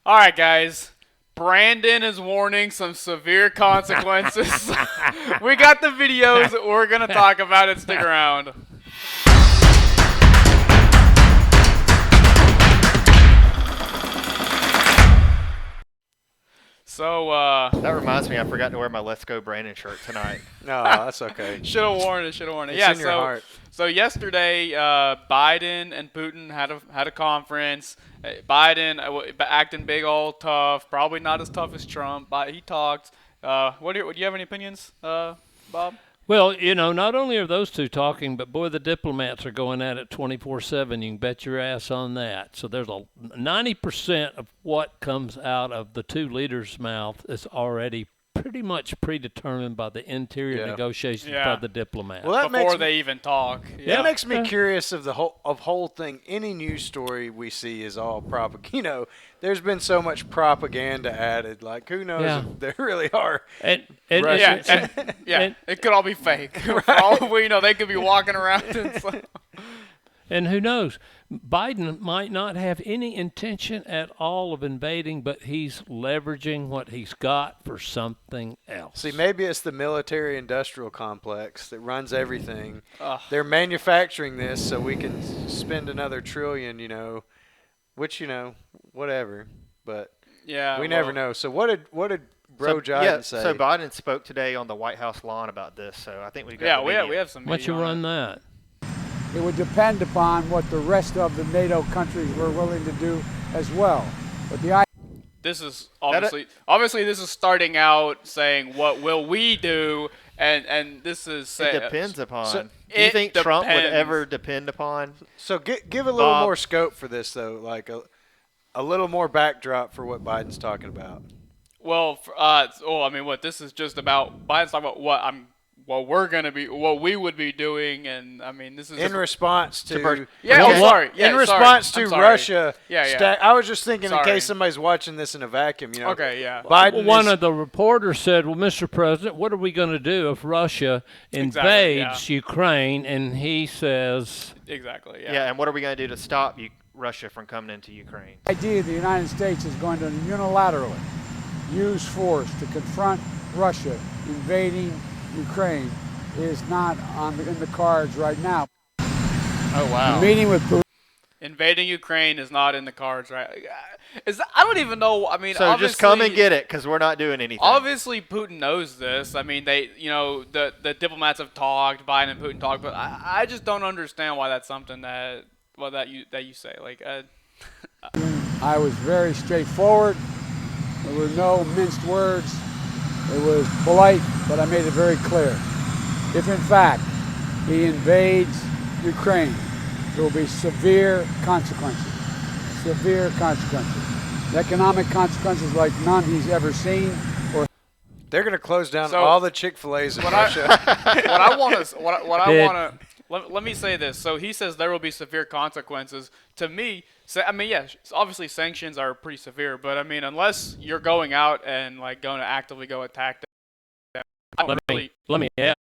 All right, guys. Brandon is warning some severe consequences. We got the videos. We're going to talk about it. Stick around. So, That reminds me, I forgot to wear my Let's Go Brandon shirt tonight. No, that's okay. should have worn it. It's Yeah. in your heart. So yesterday, Biden and Putin had a conference. Biden acting big, all tough. Probably not as tough as Trump, but he talked. Do you have any opinions, Bob? Well, not only are those two talking, but boy, the diplomats are going at it 24/7. You can bet your ass on that. So there's 90% of what comes out of the two leaders' mouth is already pretty much predetermined by the interior negotiations by the diplomats. Well, Before they even talk. Yeah. That makes me curious of the whole thing. Any news story we see is all propaganda. There's been so much propaganda added. Like, who knows if there really are. And it could all be fake. For all we know, they could be walking around. And who knows? Biden might not have any intention at all of invading, but he's leveraging what he's got for something else. See, maybe it's the military-industrial complex that runs everything. They're manufacturing this so we can spend another trillion, which, whatever. But we never know. So what did Biden say? So Biden spoke today on the White House lawn about this, so I think we got we have some. Why don't you run that? It would depend upon what the rest of the NATO countries were willing to do as well. But this is obviously this is starting out saying what will we do, and this is it depends upon. So do you think Trump would ever depend upon? So give a little more scope for this, though, like a little more backdrop for what Biden's talking about. Well, what this is just about Biden's talking about what we would be doing, and I mean this is in response to Russia. I was just thinking in case somebody's watching this in a vacuum, Okay, yeah. Biden one of the reporters said, "Well, Mr. President, what are we going to do if Russia invades Ukraine?" And he says, "Exactly, yeah. And what are we going to do to stop Russia from coming into Ukraine?" The idea the United States is going to unilaterally use force to confront Russia invading Ukraine is not in the cards right now. Oh, wow. The meeting with Putin. Invading Ukraine is not in the cards, right? I don't even know. I mean, so just come and get it because we're not doing anything. Obviously, Putin knows this. I mean, the diplomats have talked, Biden and Putin talked, but I just don't understand why that's something that you say. Like, I was very straightforward. There were no minced words. It was polite, but I made it very clear. If, in fact, he invades Ukraine, there will be severe consequences. Severe consequences. Economic consequences like none he's ever seen. They're going to close down all the Chick-fil-A's in Russia. Let me say this. So he says there will be severe consequences. To me, obviously sanctions are pretty severe, but I mean, unless you're going out and like going to actively go attack them, let me add.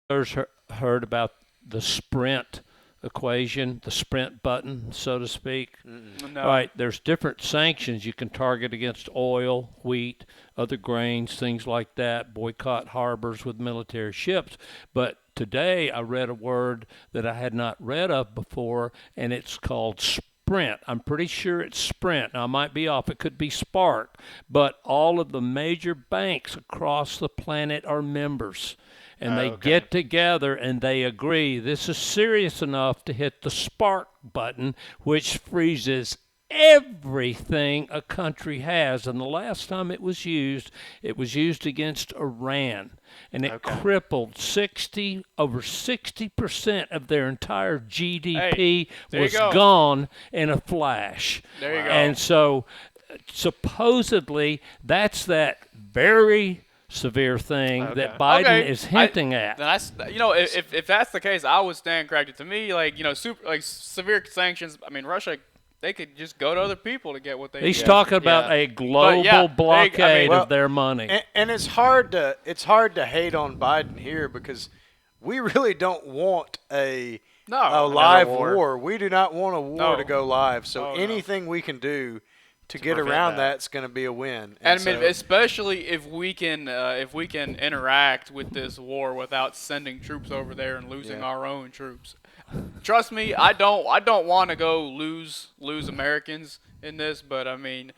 Others heard about the sprint equation, the sprint button, so to speak. No. All right, there's different sanctions you can target against oil, wheat, other grains, things like that, boycott harbors with military ships. But today I read a word that I had not read of before, and it's called sprint. I'm pretty sure it's sprint. Now, I might be off. It could be spark. But all of the major banks across the planet are members. And they get together and they agree this is serious enough to hit the spark button, which freezes everything a country has. And the last time it was used against Iran. And it crippled over 60% of their entire GDP was gone in a flash. There you go. And so supposedly that's that very severe thing that Biden is hinting at. That's, if that's the case, I would stand corrected. To me, severe sanctions. I mean, Russia, they could just go to other people to get what they. He's talking about a global blockade of their money. And it's hard to hate on Biden here because we really don't want a live war. We do not want a war to go live. So anything we can do to get prevent around that. that's going to be a win. And I mean, so- especially if we can interact with this war without sending troops over there and losing Yeah. our own troops. Trust me, I don't want to go lose Americans in this, but I mean,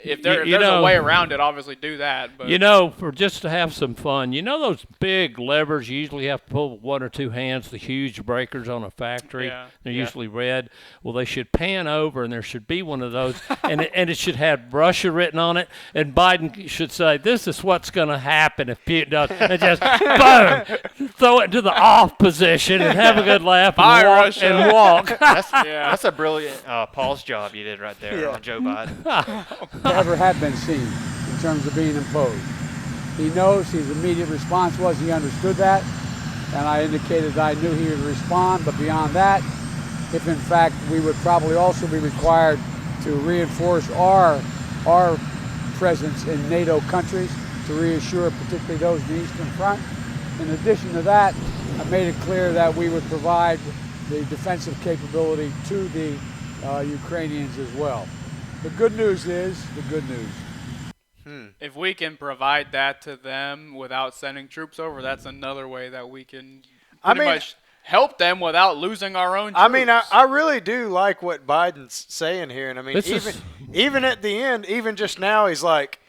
if there's a way around it, obviously do that. But for just to have some fun, those big levers you usually have to pull with one or two hands, the huge breakers on a factory. Yeah. They're usually red. Well, they should pan over, and there should be one of those, and it should have Russia written on it, and Biden should say, "This is what's going to happen if Putin does," and just boom, throw it into the off position and have a good laugh and Bye, walk. Russia. And walk. That's a brilliant Paul's job you did right there on Joe Biden. Ever have been seen in terms of being imposed. He knows his immediate response was he understood that, and I indicated I knew he would respond, but beyond that, if in fact we would probably also be required to reinforce our presence in NATO countries to reassure particularly those in the Eastern Front. In addition to that, I made it clear that we would provide the defensive capability to the Ukrainians as well. The good news is the good news. if we can provide that to them without sending troops over, that's another way that we can pretty much help them without losing our own troops. I mean, I really do like what Biden's saying here, and I mean, even at the end, even just now, he's like,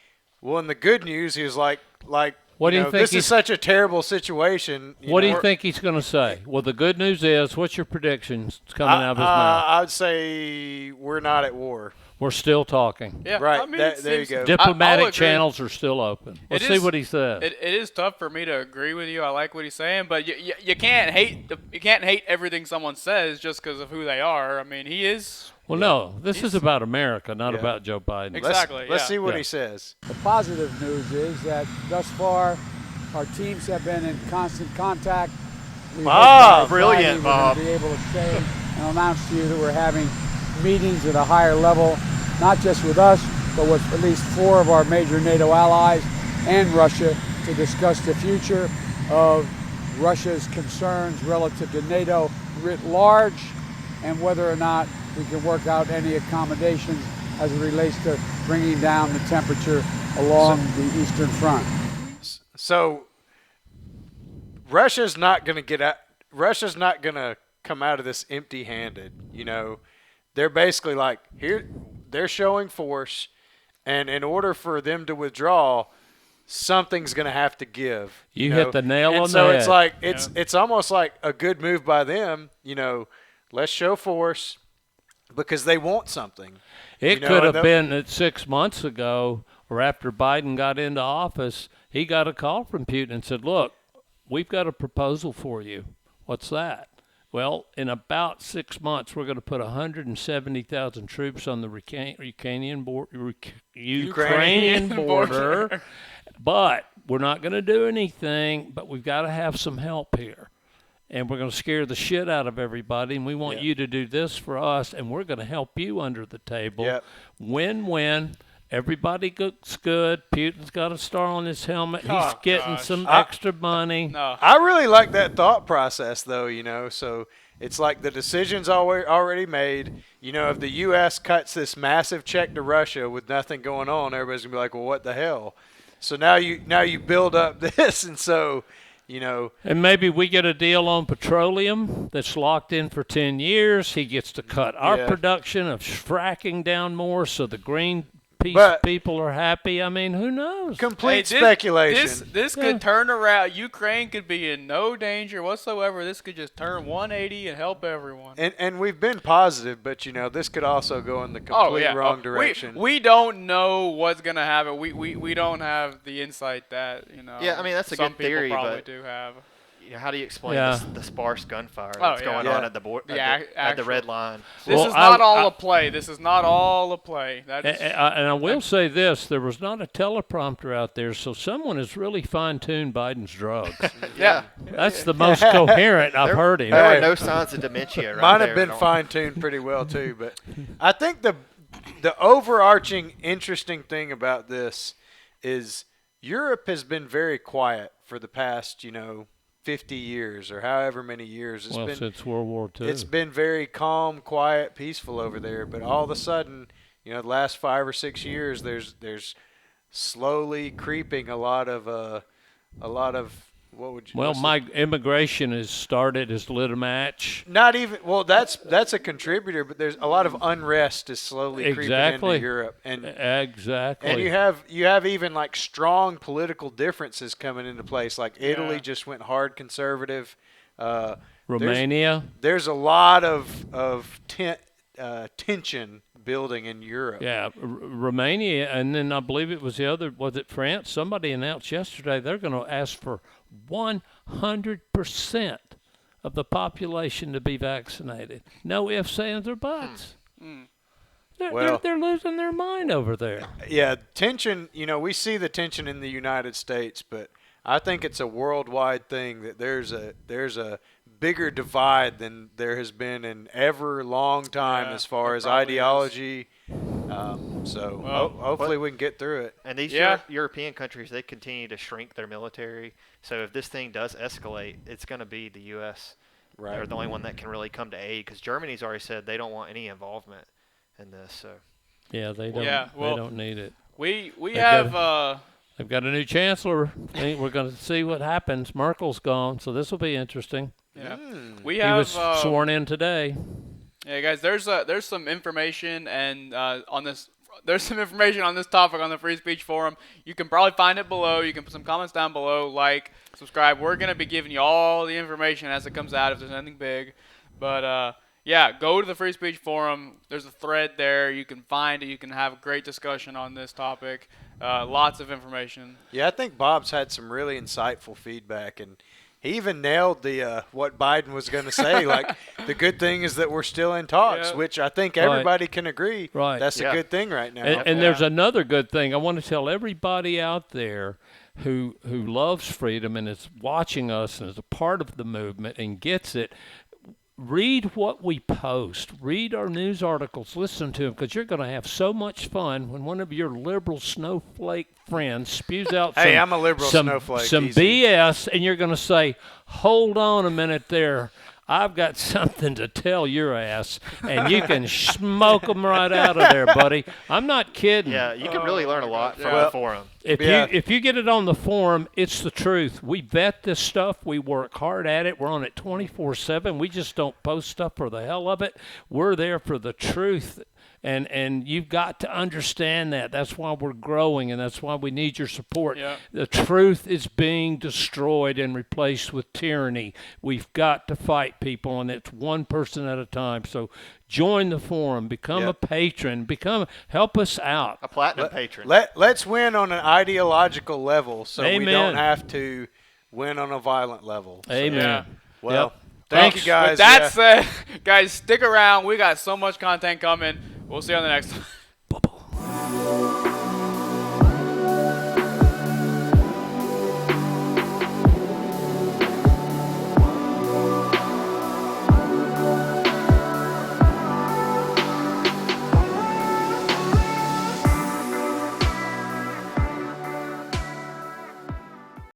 well, in the good news, he was like, What do you think this he's- is such a terrible situation. What do you think he's going to say? Well, the good news is, what's your predictions coming out of his mouth? I would say we're not at war. We're still talking. Yeah, Right, I mean, there you seems- go. Diplomatic I'll agree. channels are still open. Let's see what he says. It is tough for me to agree with you. I like what he's saying, but you can't hate everything someone says just because of who they are. I mean, he is. Well, no, this is about America, not about Joe Biden. Exactly. Let's yeah. see what Yeah. he says. The positive news is that thus far, our teams have been in constant contact. We hope by brilliant, Friday Bob. We're going to be able to say and announce to you that we're having meetings at a higher level, not just with us, but with at least 4 of our major NATO allies and Russia to discuss the future of Russia's concerns relative to NATO writ large and whether or not we can work out any accommodations as it relates to bringing down the temperature along the Eastern Front. So Russia's not going to get out. Russia's not going to come out of this empty-handed. They're basically like here. They're showing force, and in order for them to withdraw, something's going to have to give. You hit the nail and on so the head. it's like it's almost like a good move by them. Let's show force because they want something. It could have been that 6 months ago or after Biden got into office, he got a call from Putin and said, look, we've got a proposal for you. What's that? Well, in about 6 months, we're going to put 170,000 troops on the Ukrainian border, but we're not going to do anything, but we've got to have some help here. And we're going to scare the shit out of everybody, and we want you to do this for us, and we're going to help you under the table. Yep. Win-win. Everybody looks good. Putin's got a star on his helmet. He's Oh, getting gosh. some extra money. No. I really like that thought process, though. So it's like the decision's already made. If the U.S. cuts this massive check to Russia with nothing going on, everybody's gonna be like, "Well, what the hell?" So now you build up this, and so. And maybe we get a deal on petroleum that's locked in for 10 years. He gets to cut our production of fracking down more so the green people are happy. I mean, who knows? Complete speculation. This could turn around. Ukraine could be in no danger whatsoever. This could just turn 180 and help everyone. And we've been positive, but this could also go in the complete wrong direction. We don't know what's gonna happen. We don't have the insight that Yeah, I mean, that's a some good theory, people probably but- do have. How do you explain Yeah. the sparse gunfire Oh, that's going on at the at the red line? This Well, is not I- all a play. This is not all a play. That is, And I will say this, there was not a teleprompter out there, so someone has really fine-tuned Biden's drugs. yeah. That's the most coherent I've heard him. There Hey. were no signs of dementia right Mine there have been at all. fine-tuned pretty well too, but I think the overarching interesting thing about this is Europe has been very quiet for the past 50 years or however many years. Since World War II. It's been very calm, quiet, peaceful over there, but all of a sudden, the last 5 or 6 years, there's slowly creeping a lot of what would you? Well, immigration has started, has lit a match. Not even that's a contributor, but there's a lot of unrest is slowly creeping into Europe, and exactly. And you have even like strong political differences coming into place. Like Italy just went hard conservative. Romania. There's a lot of tension building in Europe. Yeah, Romania, and then I believe it was was it France? Somebody announced yesterday they're going to ask for 100% of the population to be vaccinated. No ifs, ands, or buts. They're losing their mind over there. Yeah, tension, we see the tension in the United States, but I think it's a worldwide thing that there's a bigger divide than there has been in ever long time as far as ideology. Hopefully we can get through it. And these European countries, they continue to shrink their military. So if this thing does escalate, it's going to be the U.S. Right. They're the only one that can really come to aid, because Germany's already said they don't want any involvement in this. So yeah, they don't. They don't need it. They've got a new chancellor. We're going to see what happens. Merkel's gone, so this will be interesting. Yeah, he was sworn in today. Yeah, guys, there's some information on this. There's some information on this topic on the Free Speech Forum. You can probably find it below. You can put some comments down below. Like, subscribe. We're gonna be giving you all the information as it comes out if there's anything big. But go to the Free Speech Forum. There's a thread there. You can find it. You can have a great discussion on this topic. Lots of information. Yeah, I think Bob's had some really insightful feedback, and he even nailed the what Biden was going to say. Like, the good thing is that we're still in talks, which I think everybody can agree. Right. That's a good thing right now. And there's another good thing. I want to tell everybody out there who loves freedom and is watching us and is a part of the movement and gets it. Read what we post. Read our news articles. Listen to them, because you're going to have so much fun when one of your liberal snowflake friends spews out hey, I'm a liberal snowflake. Some BS, and you're going to say, hold on a minute there. I've got something to tell your ass, and you can smoke them right out of there, buddy. I'm not kidding. Yeah, you can really learn a lot from the forum. If you get it on the forum, it's the truth. We vet this stuff. We work hard at it. We're on it 24/7. We just don't post stuff for the hell of it. We're there for the truth. And you've got to understand that. That's why we're growing, and that's why we need your support. Yeah. The truth is being destroyed and replaced with tyranny. We've got to fight, people, and it's one person at a time. So join the forum. Become a patron. Help us out. A platinum patron. Let's win on an ideological level, so Amen. we don't have to win on a violent level. So, Amen. Yeah. Well, Yep. thank you guys. With that said, guys, stick around. We got so much content coming. We'll see you on the next one.